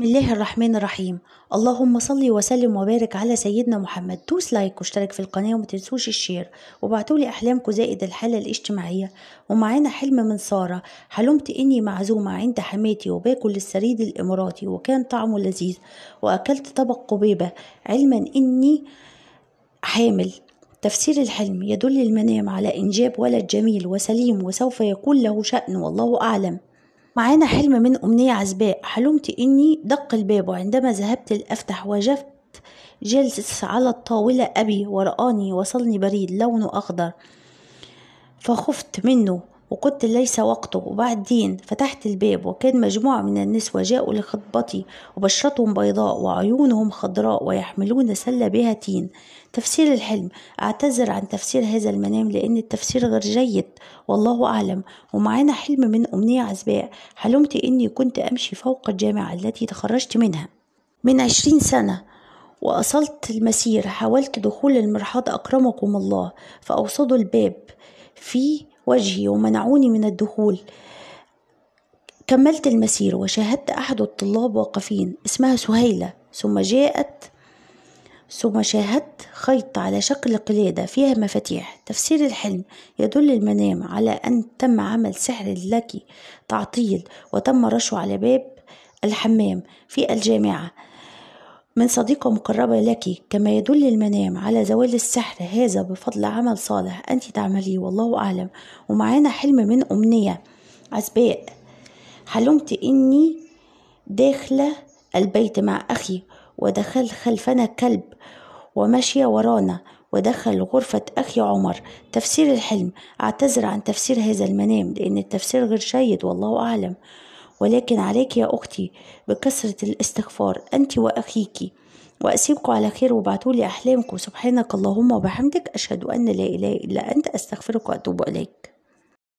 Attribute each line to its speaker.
Speaker 1: بسم الله الرحمن الرحيم. اللهم صل وسلم وبارك على سيدنا محمد. دوس لايك واشترك في القناة وما تنسوش الشير وابعتولي أحلامكم زائد الحالة الاجتماعية. ومعانا حلم من سارة. حلمت إني معزومة عند حماتي وباكل السريد الإماراتي وكان طعمه لذيذ، وأكلت طبق قبيبة علما إني حامل. تفسير الحلم: يدل المنام على إنجاب ولد جميل وسليم وسوف يكون له شأن والله أعلم. معانا حلم من أمنية عزباء. حلمت إني دق الباب، وعندما ذهبت لأفتح وجدت جالس على الطاولة أبي ورآني وصلني بريد لونه أخضر، فخفت منه وقلت ليس وقته. وبعدين فتحت الباب وكان مجموعة من النسوة جاءوا لخطبتي وبشرتهم بيضاء وعيونهم خضراء ويحملون سلة بها تين. تفسير الحلم: أعتذر عن تفسير هذا المنام لأن التفسير غير جيد والله أعلم. ومعانا حلم من أمنية عزباء. حلمت إني كنت أمشي فوق الجامعة التي تخرجت منها من 20 سنة وأصلت المسير. حاولت دخول المرحاض أكرمكم الله، فأوصدوا الباب في وجهي ومنعوني من الدخول. كملت المسير وشاهدت أحد الطلاب واقفين اسمها سهيلة، ثم شاهدت خيط على شكل قلادة فيها مفاتيح. تفسير الحلم: يدل المنام على أن تم عمل سحر لك تعطيل، وتم رشه على باب الحمام في الجامعة من صديقة مقربة لك. كما يدل المنام على زوال السحر، هذا بفضل عمل صالح أنت تعمليه والله أعلم. ومعانا حلم من أمنية عزباء. حلمت إني داخلة البيت مع أخي، ودخل خلفنا كلب ومشي ورانا، ودخل غرفة أخي عمر. تفسير الحلم: أعتذر عن تفسير هذا المنام لأن التفسير غير جيد والله أعلم، ولكن عليك يا أختي بكثرة الاستغفار أنت وأخيك. وأسيبكم على خير وابعتولي أحلامكم. سبحانك اللهم وبحمدك، أشهد أن لا إله إلا أنت، أستغفرك وأتوب إليك.